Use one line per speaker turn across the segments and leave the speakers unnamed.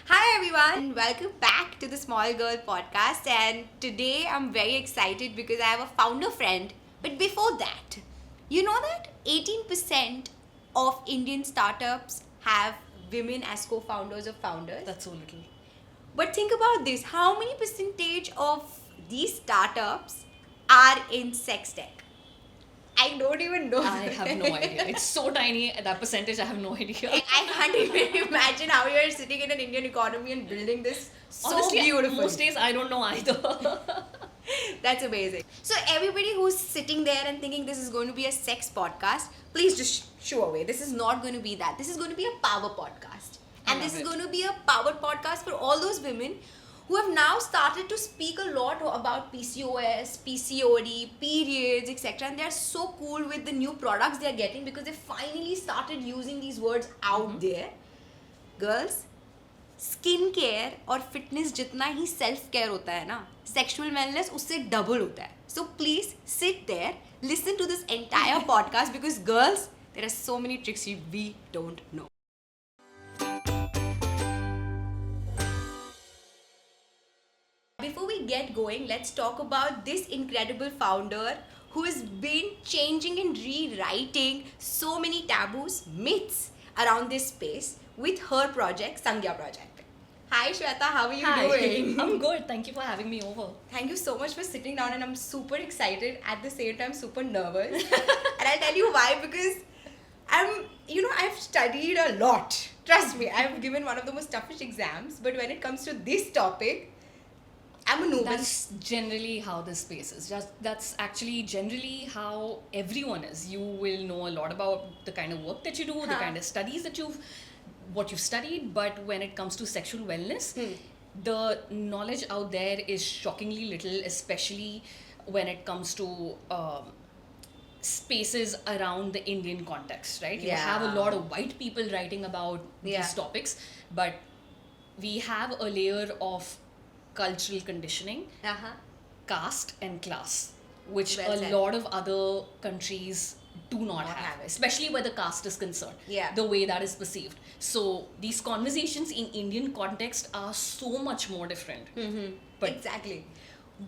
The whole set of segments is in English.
Hi everyone, welcome back to the Small Girl podcast. And today I'm very excited because I have a founder friend. But before that, you know that 18% of Indian startups have women as co-founders or founders.
That's so little.
But think about this: how many percentage of these startups are in sex tech? I don't even know.
I have no idea. It's so tiny, that percentage, I have no idea.
I can't even imagine how you're sitting in an Indian economy and building this so
Honestly,
beautiful.
most days I don't know either.
That's amazing. So everybody who's sitting there and thinking this is going to be a sex podcast, please just shoo away. This is not going to be that. This is going to be a power podcast. And this is going to be a powered podcast for all those women who have now started to speak a lot about PCOS, PCOD, periods, etc. And they're so cool with the new products they're getting because they finally started using these words out there. Girls, skin care और fitness जितना ही self care होता है ना, sexual wellness उससे double होता है. So please sit there, listen to this entire podcast because girls, there are so many tricks we don't know. Before we get going, let's talk about this incredible founder who has been changing and rewriting so many taboos, myths around this space with her project, Sangya Project. Hi Shweta, how are you doing?
I'm good. Thank you for having me over.
Thank you so much for sitting down, and I'm super excited, at the same time super nervous. And I'll tell you why, because I've studied a lot. Trust me, I've given one of the most toughest exams, but when it comes to this topic, I'm a noob.
That's generally how this space is. That's actually generally how everyone is. You will know a lot about the kind of work that you do, the kind of studies that what you've studied, but when it comes to sexual wellness, the knowledge out there is shockingly little, especially when it comes to spaces around the Indian context, right? You have a lot of white people writing about these topics, but we have a layer of cultural conditioning, caste and class, which lot of other countries do not have, especially where the caste is concerned, the way that is perceived. So these conversations in Indian context are so much more different.
But exactly.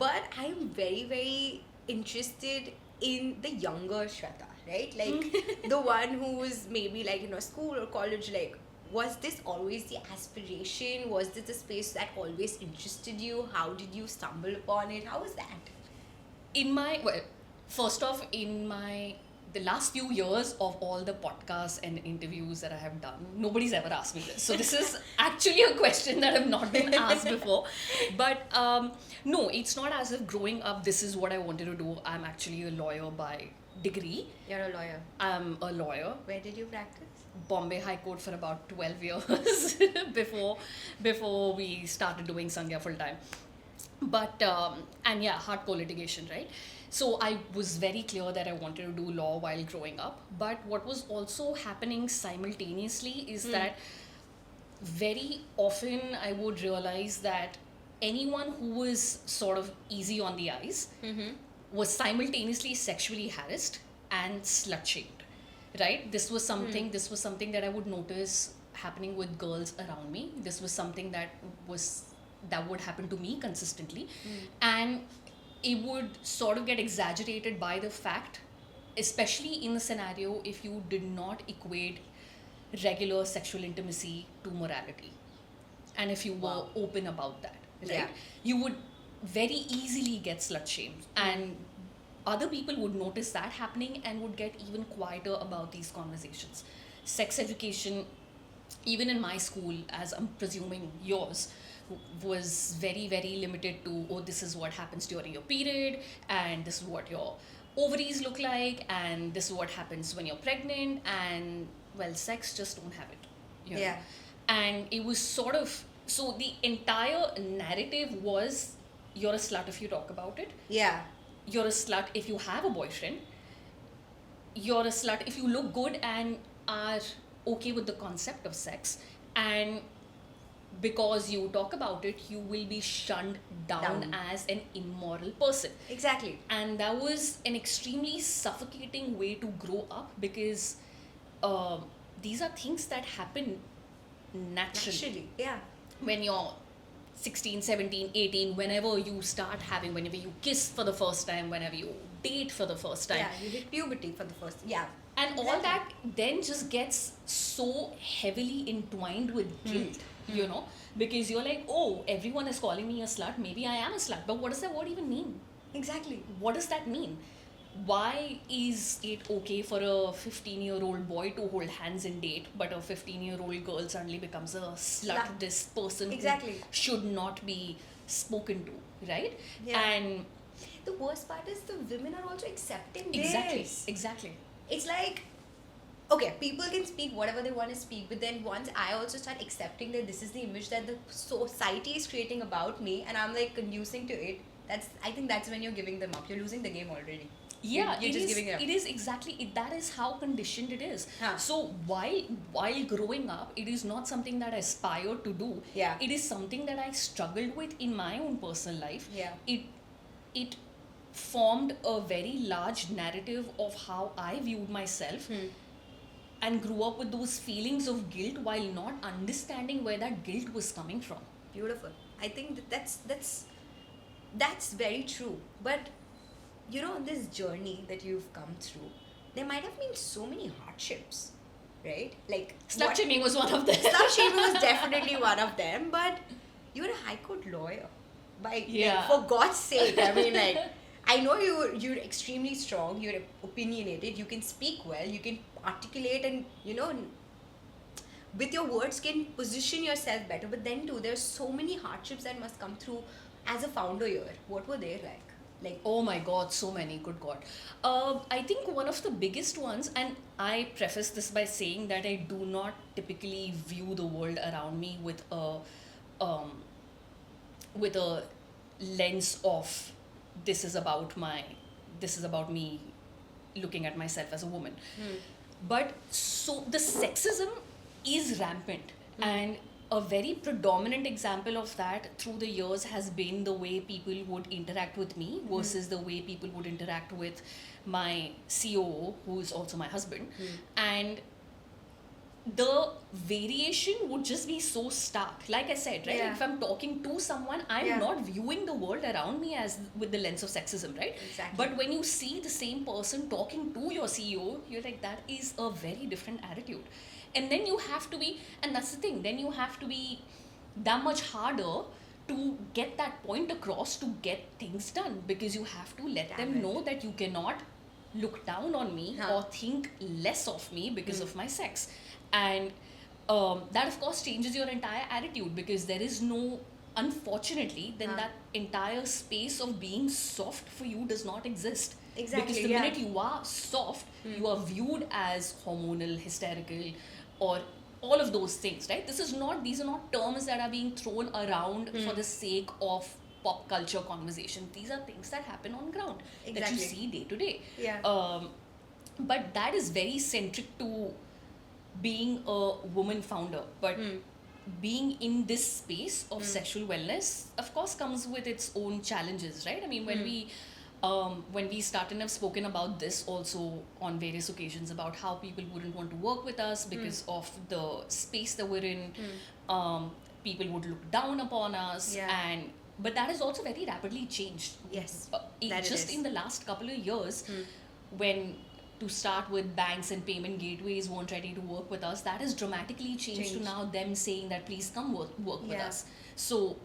But I'm very, very interested in the younger Shweta, right? Like the one who was maybe like, school or college, like, was this always the aspiration? Was this a space that always interested you? How did you stumble upon it? How was that?
First off, the last few years of all the podcasts and interviews that I have done, nobody's ever asked me this. So this is actually a question that have not been asked before. But no, it's not as if growing up, this is what I wanted to do. I'm actually a lawyer by degree.
You're a lawyer.
I'm a lawyer.
Where did you practice?
Bombay High Court for about 12 years before we started doing Sangya full time. But, hardcore litigation, right? So I was very clear that I wanted to do law while growing up. But what was also happening simultaneously is that very often I would realize that anyone who was sort of easy on the eyes was simultaneously sexually harassed and slut-shamed. Right? This was something that I would notice happening with girls around me. This was something that would happen to me consistently. And it would sort of get exaggerated by the fact, especially in the scenario if you did not equate regular sexual intimacy to morality. And if you were open about that, right? You would very easily get slut-shamed. And other people would notice that happening and would get even quieter about these conversations. Sex education, even in my school, as I'm presuming yours, was very, very limited to, this is what happens during your period, and this is what your ovaries look like, and this is what happens when you're pregnant, and, sex, just don't have it. And it was sort of, so the entire narrative was, you're a slut if you talk about it. You're a slut if you have a boyfriend. You're a slut if you look good and are okay with the concept of sex. And because you talk about it, you will be shunned down as an immoral person.
Exactly.
And that was an extremely suffocating way to grow up, because these are things that happen naturally.
Yeah.
when you're 16, 17, 18, whenever you start having, whenever you kiss for the first time, whenever you date for the first time.
Yeah, you hit puberty for the first. Yeah.
And all
Exactly.
that then just gets so heavily entwined with guilt, you know, because you're like, oh, everyone is calling me a slut. Maybe I am a slut. But what does that word even mean?
Exactly.
What does that mean? Why is it okay for a 15-year-old boy to hold hands and date, but a 15-year-old girl suddenly becomes a slut, this person
Exactly.
who should not be spoken to, right?
Yeah.
And
The worst part is the women are also accepting
exactly,
this.
exactly.
It's like, okay, people can speak whatever they want to speak, but then once I also start accepting that this is the image that the society is creating about me, and I'm like conducing to it, I think that's when you're giving them up. You're losing the game already.
Yeah,
you're just giving it up.
It is exactly that is how conditioned it is.
Huh.
So while growing up, it is not something that I aspired to do.
Yeah.
It is something that I struggled with in my own personal life.
Yeah.
It formed a very large narrative of how I viewed myself. And grew up with those feelings of guilt while not understanding where that guilt was coming from.
Beautiful. I think that's very true. But you know, on this journey that you've come through, there might have been so many hardships, right? Like
Slut shaming was one of them.
Slut shaming was definitely one of them, but you're a high court lawyer. Like, for God's sake, I mean, like, I know you're extremely strong, you're opinionated, you can speak well, you can articulate, and you know, with your words can position yourself better. But then too, there's so many hardships that must come through as a founder here. What were they like? Like,
oh my God, so many, good God. I think one of the biggest ones, and I preface this by saying that I do not typically view the world around me with a lens of this is about me looking at myself as a woman. But so the sexism is rampant, and a very predominant example of that through the years has been the way people would interact with me versus the way people would interact with my COO, who is also my husband. And the variation would just be so stark. Like I said, right?
Yeah.
Like if I'm talking to someone, I'm not viewing the world around me as with the lens of sexism, right?
Exactly.
But when you see the same person talking to your CEO, you're like, that is a very different attitude. And then you have to be, and that's the thing, then you have to be that much harder to get that point across, to get things done, because you have to let them know that you cannot look down on me or think less of me because of my sex. And that of course changes your entire attitude, because there is no, unfortunately, then that entire space of being soft for you does not exist.
Exactly,
because the minute you are soft, you are viewed as hormonal, hysterical, or all of those things, right? These are not terms that are being thrown around for the sake of pop culture conversation. These are things that happen on ground that you see day to day. But that is very centric to being a woman founder. But being in this space of sexual wellness, of course, comes with its own challenges, right? I mean, when we started and have spoken about this also on various occasions about how people wouldn't want to work with us because of the space that we're in. People would look down upon us, but that has also very rapidly changed.
Yes,
just in the last couple of years, when to start with banks and payment gateways weren't ready to work with us, that has dramatically changed to now them saying that please come work with us. So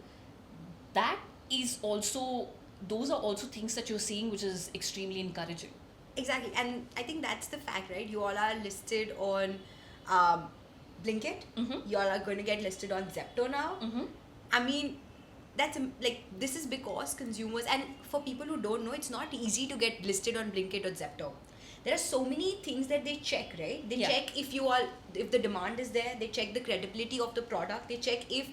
that is also, those are also things that you're seeing, which is extremely encouraging.
Exactly. And I think that's the fact, right? You all are listed on Blinkit. You all are going to get listed on Zepto now. I mean, that's like, this is because consumers, and for people who don't know, it's not easy to get listed on Blinkit or Zepto. There are so many things that they check, right? They check if the demand is there. They check the credibility of the product. They check if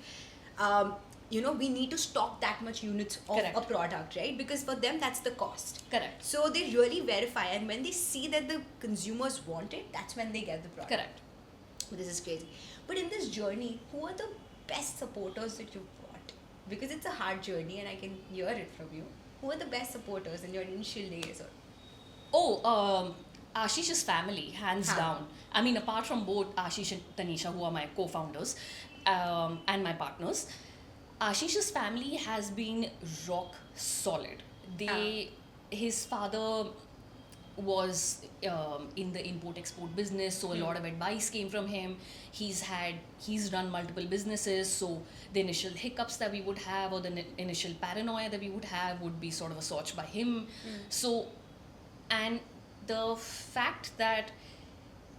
we need to stock that much units of a product, right? Because for them, that's the cost.
Correct.
So they really verify, and when they see that the consumers want it, that's when they get the product.
Correct.
This is crazy. But in this journey, who are the best supporters that you've got? Because it's a hard journey, and I can hear it from you. Who are the best supporters in your initial days?
Ashish's family, hands down. I mean, apart from both Ashish and Tanisha, who are my co-founders, and my partners, Ashish's family has been rock solid. His father was in the import-export business, so a lot of advice came from him. He's run multiple businesses, so the initial hiccups that we would have, or the initial paranoia that we would have, would be sort of assuaged by him. So, and the fact that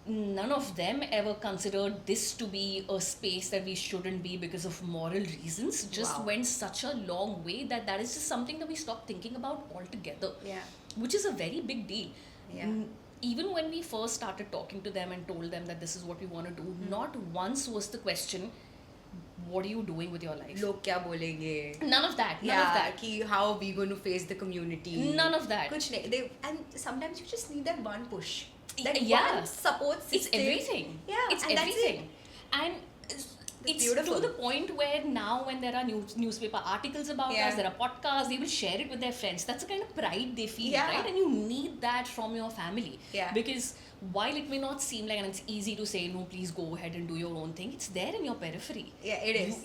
none of them ever considered this to be a space that we shouldn't be because of moral reasons just went such a long way that is just something that we stopped thinking about altogether.
Yeah.
Which is a very big deal.
Yeah.
Even when we first started talking to them and told them that this is what we want to do, not once was the question, what are you doing with your life?
Log kya bolenge?
None of that. None of that.
Ki how are we going to face the community?
None of that.
Kuch nahi. And sometimes you just need that one push. That one support system.
It's everything.
Yeah.
It's
and
everything. And it's
beautiful.
to the point where now when there are newspaper articles about us, there are podcasts, they will share it with their friends. That's the kind of pride they feel, right? And you need that from your family.
Yeah.
Because while it may not seem like, and it's easy to say, no, please go ahead and do your own thing, it's there in your periphery.
Yeah, it is.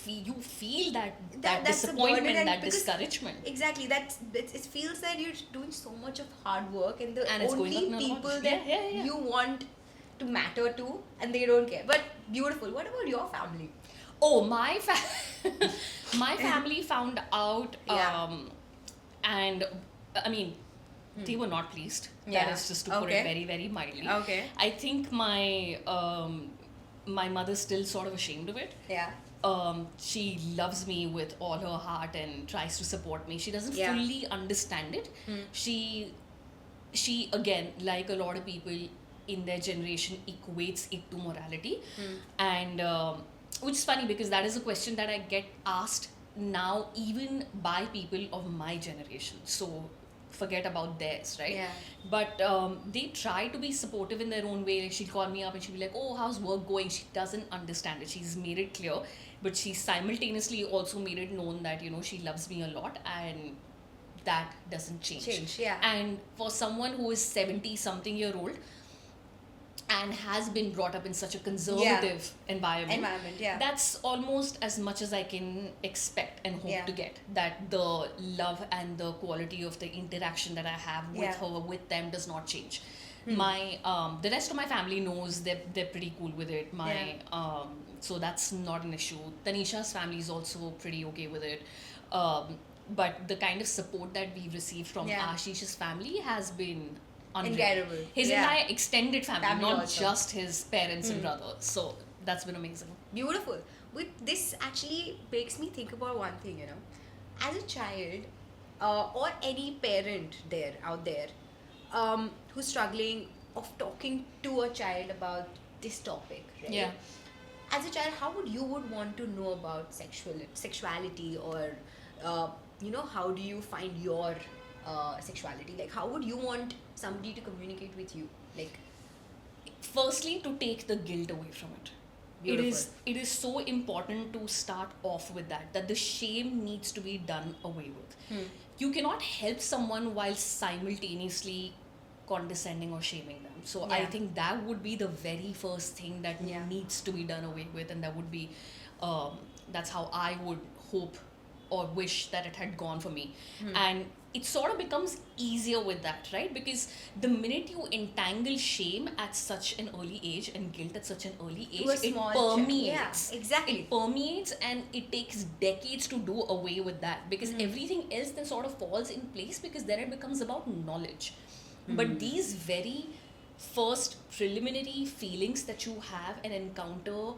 You feel that
that's
disappointment, that discouragement.
Exactly. It feels that you're doing so much of hard work, and the
it's
only people that you want to matter to, and they don't care. But beautiful. What about your family?
Oh, my family found out, and I mean, they were not pleased. That is just to put it very, very mildly.
Okay.
I think my mother's still sort of ashamed of it.
Yeah.
She loves me with all her heart and tries to support me. She doesn't fully understand it. She again, like a lot of people in their generation, equates it to morality. And which is funny because that is a question that I get asked now even by people of my generation. So forget about theirs, right?
Yeah.
But they try to be supportive in their own way. Like, she'll call me up and she'll be like, oh, how's work going? She doesn't understand it. She's made it clear, but she simultaneously also made it known that, you know, she loves me a lot, and that doesn't change. And for someone who is 70-something year old and has been brought up in such a conservative environment, that's almost as much as I can expect and hope to get. That the love and the quality of the interaction that I have with her, with them, does not change. My the rest of my family knows they're pretty cool with it. So that's not an issue. Tanisha's family is also pretty okay with it. But the kind of support that we've received from Ashish's family has been
incredible.
His entire extended family, not
also.
just his parents and brothers. So that's been amazing.
Beautiful. With this actually makes me think about one thing, you know. As a child, or any parent out there, who's struggling of talking to a child about this topic, right?
Yeah.
As a child, how would you want to know about sexuality, or you know, how do you find your sexuality? Like, how would you want somebody to communicate with you? Like,
firstly, to take the guilt away from it.
Beautiful.
It is so important to start off with that the shame needs to be done away with. You cannot help someone while simultaneously condescending or shaming them. So I think that would be the very first thing that needs to be done away with, and that would be that's how I would hope or wish that it had gone for me. And it sort of becomes easier with that, right? Because the minute you entangle shame at such an early age and guilt at such an early age, it permeates.
Yeah, exactly.
It permeates, and it takes decades to do away with that, because everything else then sort of falls in place, because then it becomes about knowledge. But these very first preliminary feelings that you have and encounter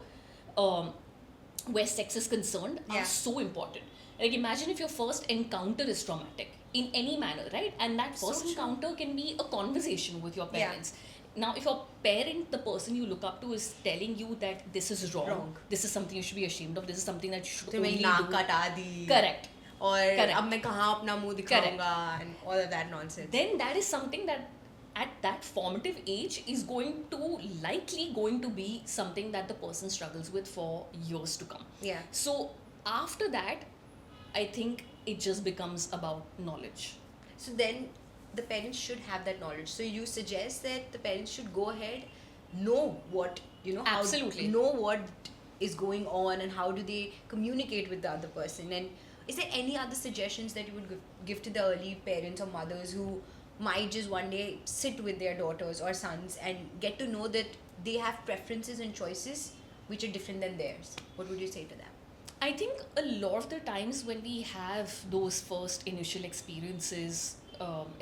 where sex is concerned are so important. Like, imagine if your first encounter is traumatic in any manner, right? And that first encounter can be a conversation with your parents. Now, if your parent, the person you look up to, is telling you that this is wrong, this is something you should be ashamed of, this is something that you should only do. Correct.
Or ab main kahan apna muh dikhaunga, and all of that nonsense.
Then that is something that at that formative age is likely going to be something that the person struggles with for years to come.
Yeah.
So after that, I think it just becomes about knowledge.
So then the parents should have that knowledge. So you suggest that the parents should go ahead, know what, you know,
Absolutely.
know what is going on, and how do they communicate with the other person? And is there any other suggestions that you would give to the early parents or mothers who might just one day sit with their daughters or sons and get to know that they have preferences and choices which are different than theirs? What would you say to them?
I think a lot of the times when we have those first initial experiences,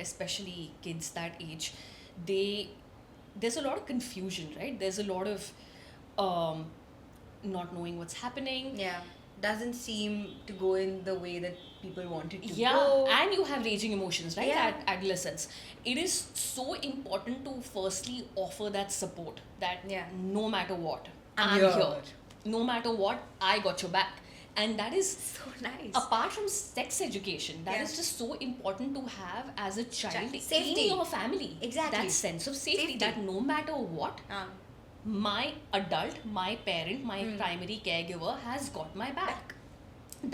especially kids that age, there's a lot of confusion, right? There's a lot of not knowing what's happening.
Yeah, doesn't seem to go in the way that people want it to
Yeah,
go.
and you have raging emotions, right?
Yeah.
At adolescence. It is so important to firstly offer that support that
Yeah.
no matter what,
I'm
I'm
here.
here. No matter what, I got your back. And that is,
So nice.
apart from sex education, that
Yeah.
is just so important to have as a child
Safety.
in your family.
Exactly.
That sense of safety.
Safety.
That no matter what, my adult, my parent, my primary caregiver has got my back.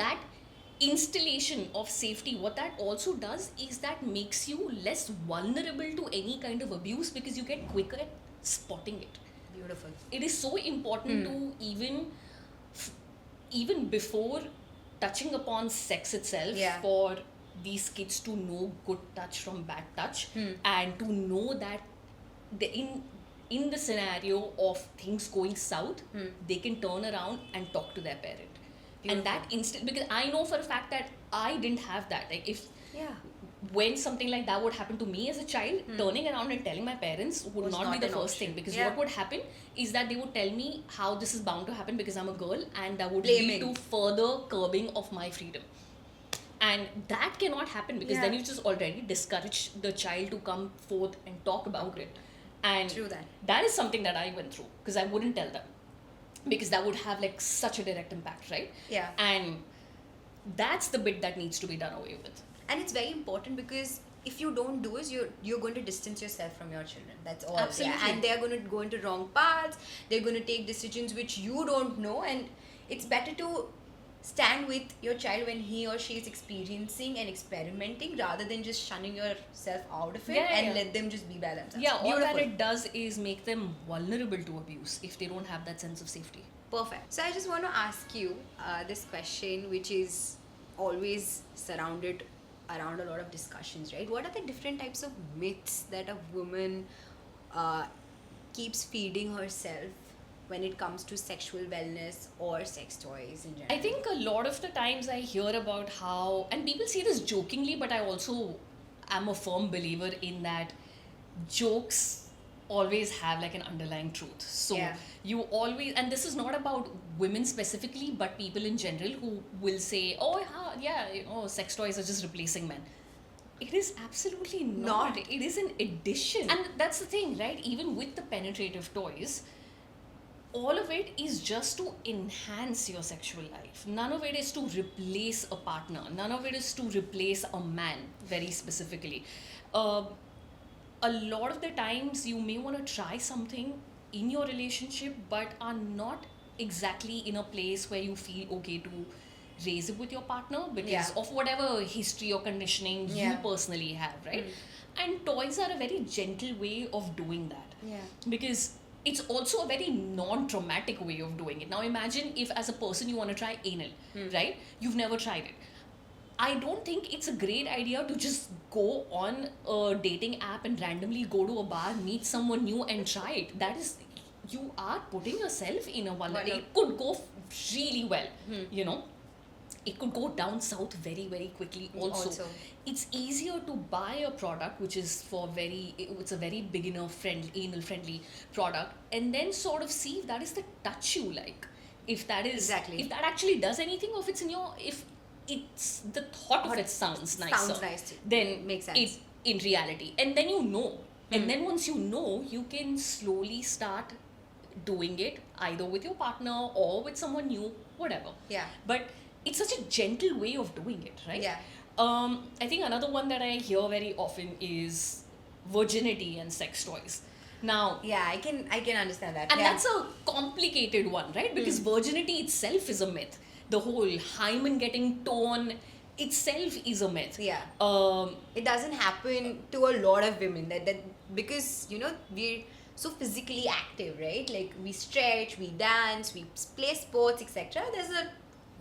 That installation of safety, what that also does is that makes you less vulnerable to any kind of abuse because you get quicker at spotting it.
Beautiful.
It is so important to even before touching upon sex itself,
Yeah.
for these kids to know good touch from bad touch, and to know that in the scenario of things going south, they can turn around and talk to their parent. And that instant, because I know for a fact that I didn't have that. Like if
Yeah.
when something like that would happen to me as a child, turning around and telling my parents would
Was
not be
not
the
an
first
option.
thing, because
Yeah.
what would happen is that they would tell me how this is bound to happen because I'm a girl, and that would
Blaming.
lead to further curbing of my freedom. And that cannot happen because then
Yeah.
you just already discourage the child to come forth and talk about it. And
True that.
that is something that I went through because I wouldn't tell them, because that would have like such a direct impact, right?
Yeah.
And that's the bit that needs to be done away with.
And it's very important because if you don't do it, you're going to distance yourself from your children. That's all.
Absolutely.
Yeah. And they're going to go into wrong paths. They're going to take decisions which you don't know. And it's better to stand with your child when he or she is experiencing and experimenting, rather than just shunning yourself out of it and let them just be by themselves.
Yeah, all that
Beautiful.
it does is make them vulnerable to abuse if they don't have that sense of safety.
Perfect. So I just want to ask you this question, which is always surrounded around a lot of discussions, right? What are the different types of myths that a woman keeps feeding herself when it comes to sexual wellness or sex toys in general?
I think a lot of the times I hear about how, and people say this jokingly, but I also am a firm believer in that jokes always have like an underlying truth. So
Yeah.
you always, and this is not about women specifically, but people in general who will say, oh yeah, sex toys are just replacing men. It is absolutely not.
Not.
It is an addition. And that's the thing, right? Even with the penetrative toys, all of it is just to enhance your sexual life. None of it is to replace a partner. None of it is to replace a man, very specifically. A lot of the times you may want to try something in your relationship, but are not exactly in a place where you feel okay to raise it with your partner because of whatever history or conditioning you personally have, right? And toys are a very gentle way of doing that.
Yeah.
Because it's also a very non-traumatic way of doing it. Now imagine if as a person you want to try anal, right? You've never tried it. I don't think it's a great idea to just go on a dating app and randomly go to a bar, meet someone new and try it. That is, you are putting yourself in a vulnerable. It could go really well, you know. It could go down south very, very quickly also. It's easier to buy a product which is it's a very beginner friendly, anal friendly product, and then sort of see if that is the touch you like. If that is, if that actually does anything, or if it's if it's the thought of it sounds nicer,
Sounds nice.
then
Makes sense.
it's in reality. And then you know. And then once you know, you can slowly start doing it either with your partner or with someone new, whatever.
Yeah.
But it's such a gentle way of doing it, right?
Yeah.
I think another one that I hear very often is virginity and sex toys. Now,
Yeah, I can understand that.
and that's a complicated one, right? Because virginity itself is a myth. The whole hymen getting torn itself is a myth.
Yeah. It doesn't happen to a lot of women that because we're so physically active, right? Like we stretch, we dance, we play sports, etc., there's a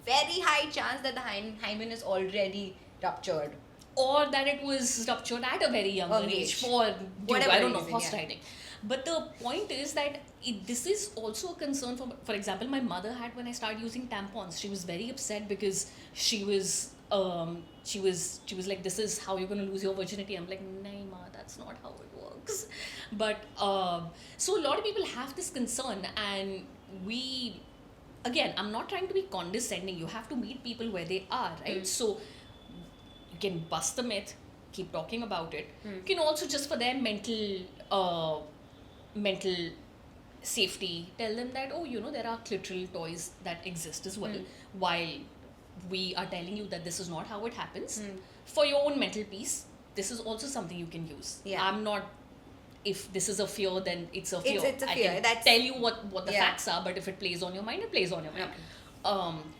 very high chance that the hymen is already ruptured.
Or that it was ruptured at a very young age for
whatever
I don't know,
reason,
horse riding. But the point is that this is also a concern for example, my mother had when I started using tampons. She was very upset because she was like, this is how you're going to lose your virginity. I'm like, nay ma, that's not how it works. But so a lot of people have this concern, and we, again, I'm not trying to be condescending. You have to meet people where they are, right? So you can bust the myth, keep talking about it. You can also, just for their mental safety, tell them that, oh, there are clitoral toys that exist as well, while we are telling you that this is not how it happens. For your own mental peace, this is also something you can use. I'm not, if this is a fear, then it's a fear.
It's a fear.
I can tell you what the facts are, but if it plays on your mind, it plays on your mind.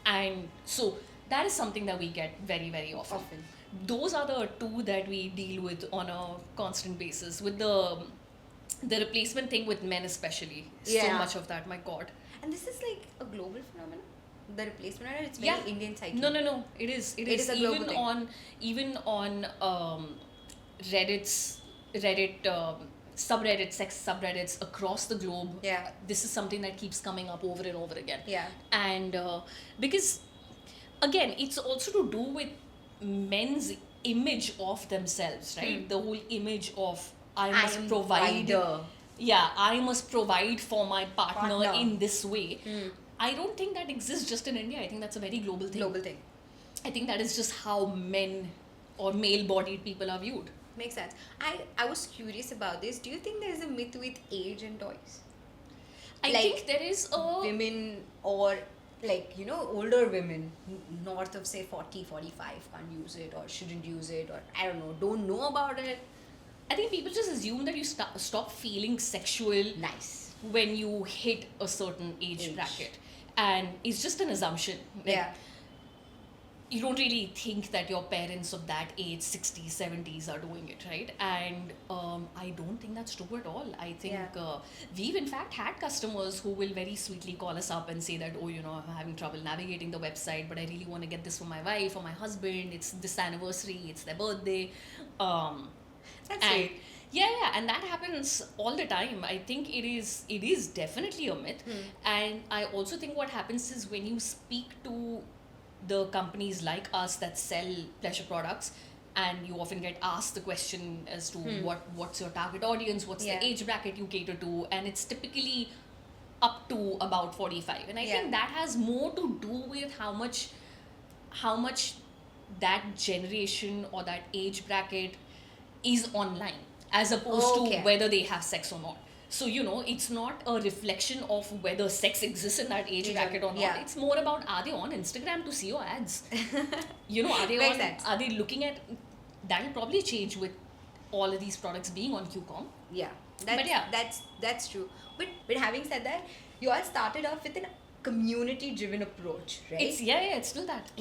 And so that is something that we get very, very often. Those are the two that we deal with on a constant basis. With the replacement thing with men especially, so much of that, my god.
And this is like a global phenomenon, the replacement, or it's very Indian psyche?
No, it is a global thing. Even on Reddit subreddits, sex subreddits across the globe, this is something that keeps coming up over and over again. And because again, it's also to do with men's image of themselves, right? The whole image of I must provide for my partner in this way. I don't think that exists just in India. I think that's a very global thing. I think that is just how men or male-bodied people are viewed.
Makes sense. I was curious about this. Do you think there is a myth with age and toys?
I think there is a...
Women or older women north of say 40, 45 can't use it or shouldn't use it, or I don't know about it.
I think people just assume that you stop feeling sexual when you hit a certain age bracket. And it's just an assumption. You don't really think that your parents of that age, 60s, 70s, are doing it, right? And I don't think that's true at all. I think we've in fact had customers who will very sweetly call us up and say that, oh, I'm having trouble navigating the website, but I really want to get this for my wife or my husband. It's this anniversary, it's their birthday.
That's great.
And that happens all the time. I think it is definitely a myth. And I also think what happens is when you speak to the companies like us that sell pleasure products, and you often get asked the question as to what's your target audience, what's the age bracket you cater to, and it's typically up to about 45. And I think that has more to do with how much that generation or that age bracket is online, as opposed to whether they have sex or not. So, it's not a reflection of whether sex exists in that age bracket or not. It's more about, are they on Instagram to see your ads? Are they looking at... That'll probably change with all of these products being on QCOM.
That's true. But having said that, you all started off with a community-driven approach, right?
It's still that.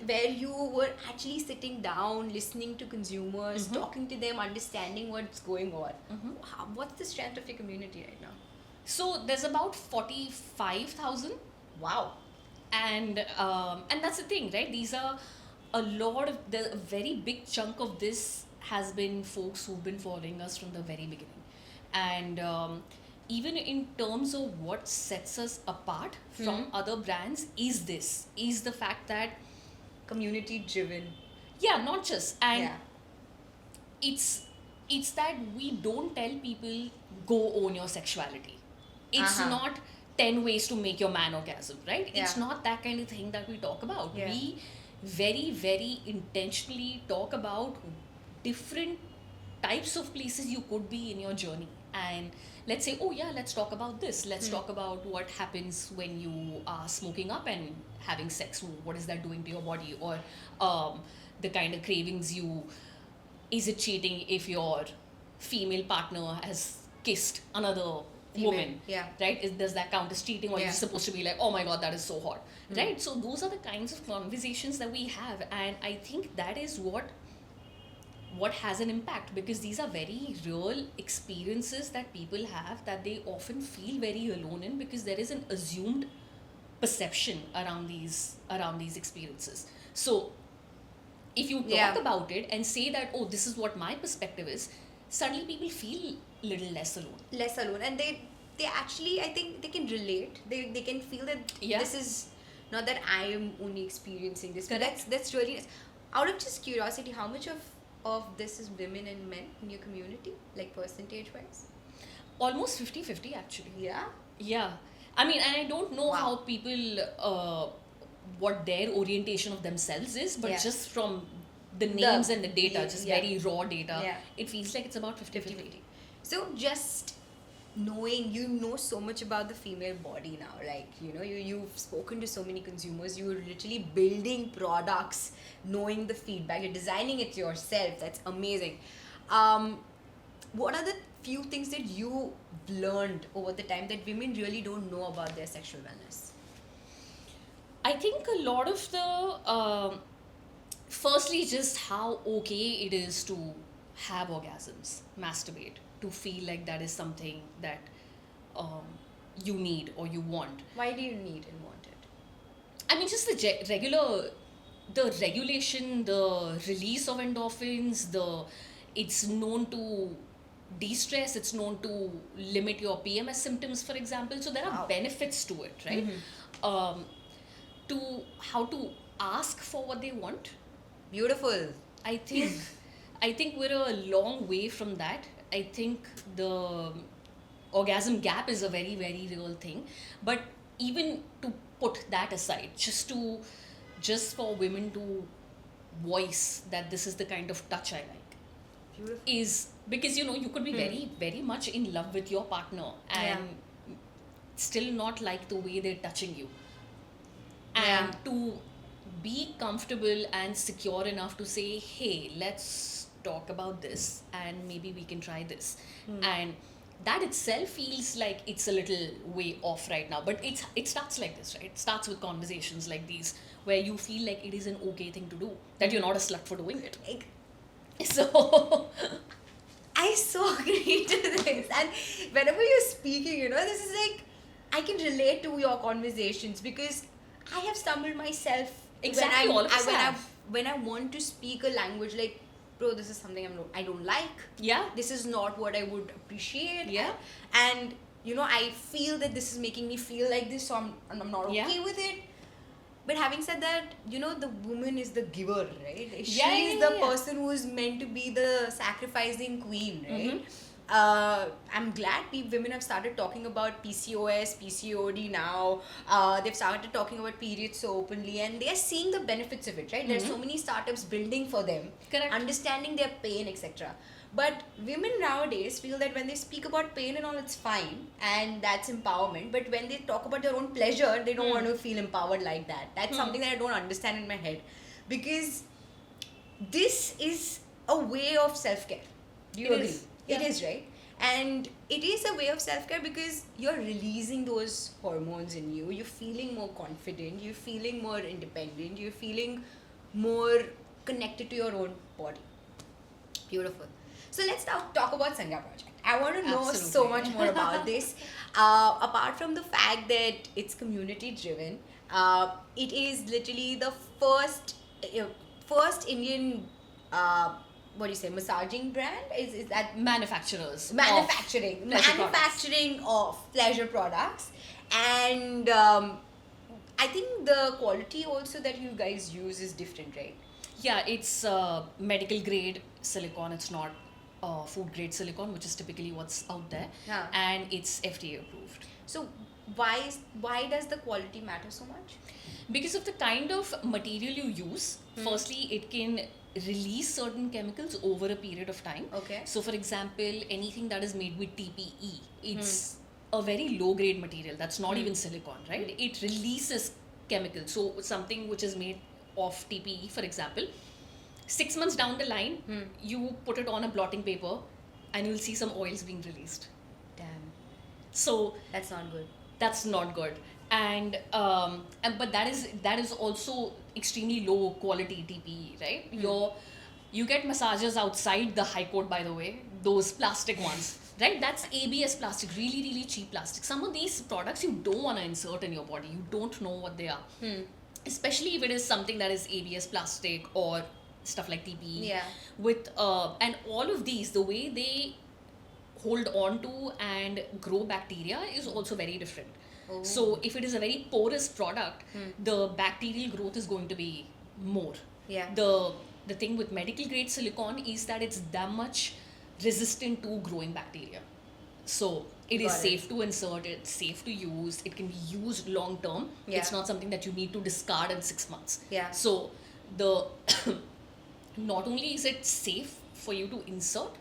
Where you were actually sitting down, listening to consumers, talking to them, understanding what's going on. What's the strength of your community right now?
So there's about 45,000.
Wow.
And that's the thing, right? These are a very big chunk of this has been folks who've been following us from the very beginning. And even in terms of what sets us apart from other brands is the fact that
community driven.
Not just. And it's that we don't tell people go own your sexuality. It's not 10 ways to make your man orgasm, right? It's not that kind of thing that we talk about. We very, very intentionally talk about different types of places you could be in your journey. And let's say, let's talk about this. Let's talk about what happens when you are smoking up and having sex. What is that doing to your body? Or the kind of cravings is it cheating if your female partner has kissed another woman? Right? Does that count as cheating? Or you're supposed to be like, oh my god, that is so hot. Right? So those are the kinds of conversations that we have. And I think that is what what has an impact, because these are very real experiences that people have, that they often feel very alone in, because there is an assumed perception around these experiences. So if you talk about it and say that, oh, this is what my perspective is, suddenly people feel little less alone.
And they actually, I think they can relate. They can feel that this is not that I am only experiencing this.
Correct.
That's really nice. Out of just curiosity, how much of this is women and men in your community, like percentage wise?
Almost 50-50 actually.
Yeah.
I mean, and I don't know how people what their orientation of themselves is, but just from the names and the data, just very raw data, it feels like it's about 50-50.
So just knowing, you know so much about the female body now, like, you know, you've spoken to so many consumers, you're literally building products, knowing the feedback, you're designing it yourself. That's amazing. What are the few things that you learned over the time that women really don't know about their sexual wellness?
I think a lot of the firstly, just how okay it is to have orgasms, masturbate, to feel like that is something that you need or you want.
Why do you need and want it?
I mean, just the regulation, the release of endorphins, it's known to de-stress, it's known to limit your PMS symptoms, for example. So there are benefits to it, right? To how to ask for what they want.
Beautiful.
I think we're a long way from that. I think the orgasm gap is a very, very real thing. But even to put that aside, just for women to voice that this is the kind of touch I like.
Beautiful.
Is because, you know, you could be very, very much in love with your partner and still not like the way they're touching you. And to be comfortable and secure enough to say, hey, let's talk about this and maybe we can try this. And that itself feels like it's a little way off right now. But it starts like this, right? It starts with conversations like these where you feel like it is an okay thing to do, that you're not a slut for doing it. So
I so agree to this. And whenever you're speaking, you know, this is like, I can relate to your conversations because I have stumbled myself.
Exactly, all of us have.
When I want to speak a language like, bro, this is something I don't like.
Yeah.
This is not what I would appreciate.
Yeah.
And you know, I feel that this is making me feel like this, so I'm not okay with it. But having said that, you know, the woman is the giver, right? She is the person who is meant to be the sacrificing queen, right? I'm glad women have started talking about PCOS, PCOD now. They've started talking about periods so openly, and they are seeing the benefits of it, right? There's so many startups building for them, understanding their pain, etc. But women nowadays feel that when they speak about pain and all, it's fine, and that's empowerment. But when they talk about their own pleasure, they don't want to feel empowered like that. That's something that I don't understand in my head, because this is a way of self-care. Do you agree? It is, right? And it is a way of self-care because you're releasing those hormones in you. You're feeling more confident. You're feeling more independent. You're feeling more connected to your own body. Beautiful. So let's now talk about Sangya Project. I want to know so much more about this. Apart from the fact that it's community driven, it is literally the first Indian massaging brand? Is that manufacturing of pleasure products. And I think the quality also that you guys use is different, right?
Yeah, it's medical grade silicone. It's not food grade silicone, which is typically what's out there. And it's FDA approved.
So why does the quality matter so much?
Because of the kind of material you use. Firstly, it can release certain chemicals over a period of time.
Okay.
So for example, anything that is made with TPE, it's a very low grade material. That's not even silicone, right? It releases chemicals. So something which is made of TPE, for example, 6 months down the line, you put it on a blotting paper and you'll see some oils being released.
Damn.
So
that's not good.
That's not good. And but that is also extremely low quality TPE, right? You get massages outside the high court, by the way, those plastic ones, right? That's ABS plastic, really, really cheap plastic. Some of these products you don't want to insert in your body. You don't know what they are. Especially if it is something that is ABS plastic or stuff like TPE.
Yeah.
With, and all of these, the way they hold on to and grow bacteria is also very different.
Oh.
So if it is a very porous product, the bacterial growth is going to be more.
Yeah.
The thing with medical grade silicone is that it's that much resistant to growing bacteria. So it is
Got it.
safe to insert, it's safe to use, it can be used long term.
Yeah.
It's not something that you need to discard in 6 months.
Yeah.
So the not only is it safe for you to insert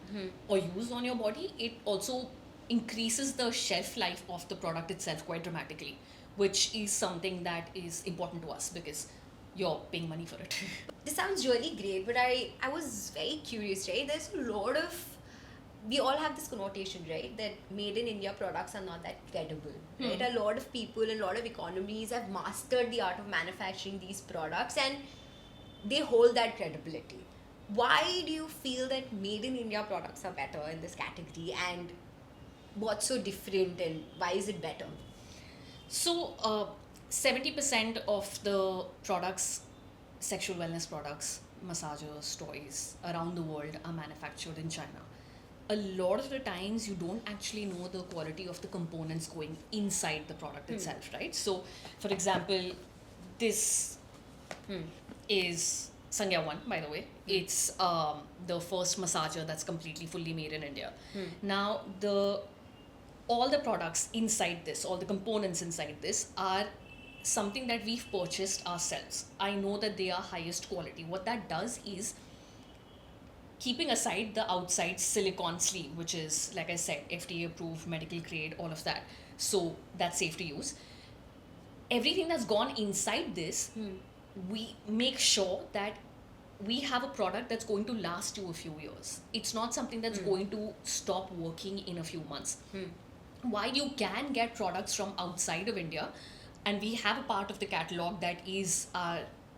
or use on your body, it also increases the shelf life of the product itself quite dramatically, which is something that is important to us because you're paying money for it.
This sounds really great, but I was very curious, right? There's a lot of, we all have this connotation, right, that made in India products are not that credible, right? A lot of people and a lot of economies have mastered the art of manufacturing these products and they hold that credibility. Why do you feel that made in India products are better in this category, and what's so different and why is it better?
So 70% of the products, sexual wellness products, massages, toys around the world are manufactured in China. A lot of the times you don't actually know the quality of the components going inside the product itself, right? So for example, this is Sangya 1, by the way. It's the first massager that's completely fully made in India. Now all the products inside this, all the components inside this are something that we've purchased ourselves. I know that they are highest quality. What that does is, keeping aside the outside silicone sleeve, which is, like I said, FDA approved, medical grade, all of that, so that's safe to use. Everything that's gone inside this, we make sure that we have a product that's going to last you a few years. It's not something that's going to stop working in a few months. While you can get products from outside of India, and we have a part of the catalog that is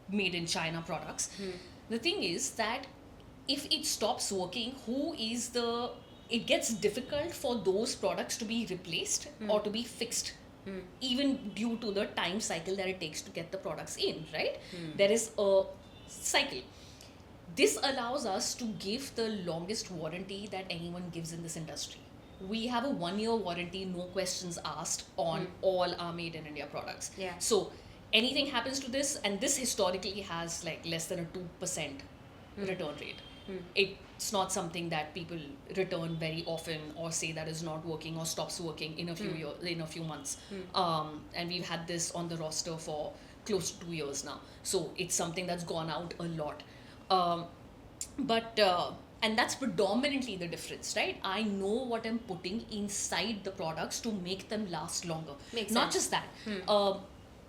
made in China products, the thing is that if it stops working, it gets difficult for those products to be replaced or to be fixed, even due to the time cycle that it takes to get the products in, right? There is a cycle. This allows us to give the longest warranty that anyone gives in this industry. We have a 1-year warranty, no questions asked, on all our made in India products.
Yeah.
So anything happens to this, and this historically has like less than a 2% return rate. It's not something that people return very often or say that is not working or stops working in a few years, in a few months. And we've had this on the roster for close to 2 years now. So it's something that's gone out a lot. And that's predominantly the difference, right? I know what I'm putting inside the products to make them last longer.
Makes
Not
sense.
just that.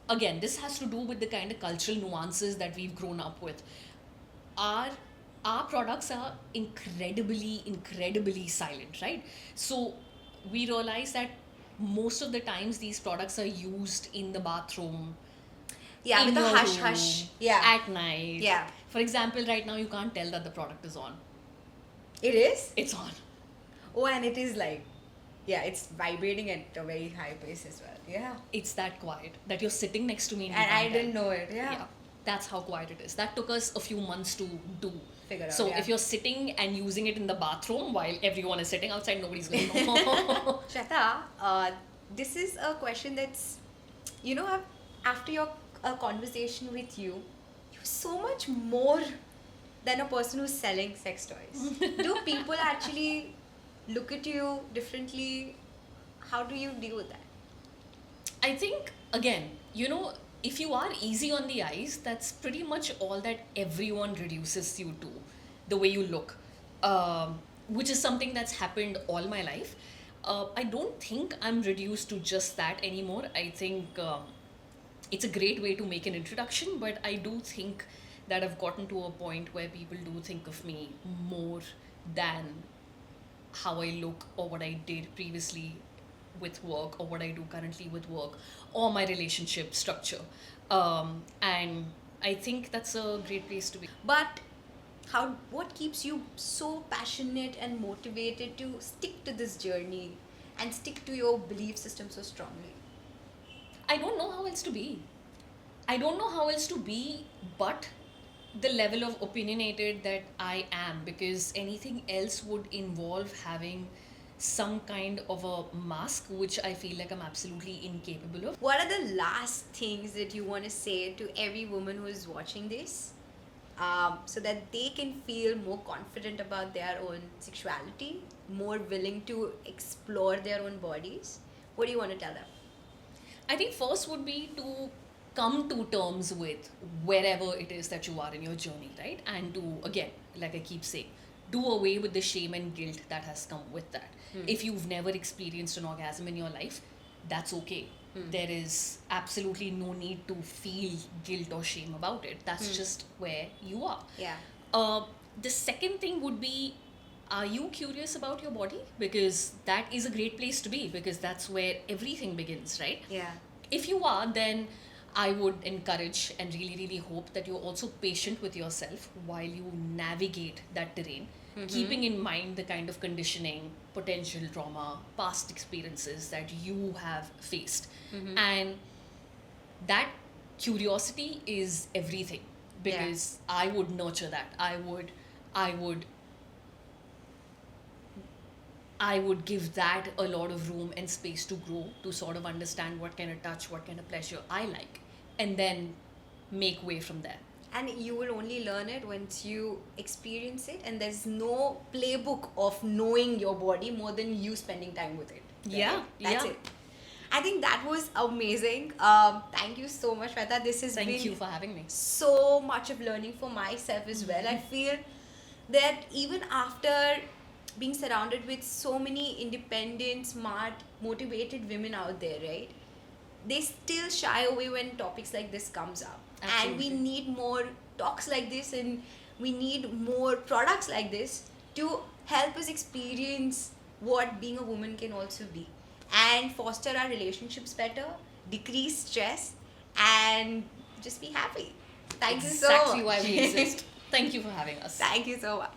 Again, this has to do with the kind of cultural nuances that we've grown up with. Our products are incredibly silent, right? So we realize that most of the times these products are used in the bathroom,
Yeah,
in
with the
your
hush
room,
hush. Yeah.
at night.
Yeah.
For example, right now you can't tell that the product is on.
It is?
It's on.
Oh, and it is like, yeah, it's vibrating at a very high pace as well. Yeah.
It's that quiet that you're sitting next to me and you
And I
can't
didn't
tell.
know it. Yeah.
Yeah, that's how quiet it is. That took us a few months to do.
Figure out.
So
yeah.
if you're sitting and using it in the bathroom while everyone is sitting outside, nobody's going to know.
Shweta, this is a question that's, after your conversation with you, you're so much more than a person who's selling sex toys. Do people actually look at you differently? How do you deal with that?
I think, again, if you are easy on the eyes, that's pretty much all that everyone reduces you to, the way you look, which is something that's happened all my life. I don't think I'm reduced to just that anymore. I think it's a great way to make an introduction, but I do think that I've gotten to a point where people do think of me more than how I look or what I did previously with work or what I do currently with work or my relationship structure. And I think that's a great place to be.
But what keeps you so passionate and motivated to stick to this journey and stick to your belief system so strongly?
I don't know how else to be. I don't know how else to be, but the level of opinionated that I am, because anything else would involve having some kind of a mask, which I feel like I'm absolutely incapable of.
What are the last things that you want to say to every woman who is watching this, so that they can feel more confident about their own sexuality, more willing to explore their own bodies? What do you want to tell them?
I think first would be to come to terms with wherever it is that you are in your journey, right? And to, again, like I keep saying, do away with the shame and guilt that has come with that. If you've never experienced an orgasm in your life, that's okay. There is absolutely no need to feel guilt or shame about it. That's just where you are.
Yeah.
The second thing would be, are you curious about your body? Because that is a great place to be, because that's where everything begins, right?
Yeah.
If you are, then I would encourage and really, really hope that you're also patient with yourself while you navigate that terrain, keeping in mind the kind of conditioning, potential trauma, past experiences that you have faced. And that curiosity is everything, because I would nurture that. I would give that a lot of room and space to grow, to sort of understand what kind of touch, what kind of pleasure I like, and then make way from there.
And you will only learn it once you experience it, and there's no playbook of knowing your body more than you spending time with it. Right?
Yeah,
That's
yeah.
it. I think that was amazing. Thank you so much, Shweta. This has
Thank
been
you for having me.
so much of learning for myself as well. I feel that even after being surrounded with so many independent, smart, motivated women out there, right? They still shy away when topics like this comes up. And we
Absolutely.
need more talks like this, and we need more products like this to help us experience what being a woman can also be, and foster our relationships better, decrease stress, and just be happy. Thank you so much.
Exactly why we exist. Thank you for having us.
Thank you so much.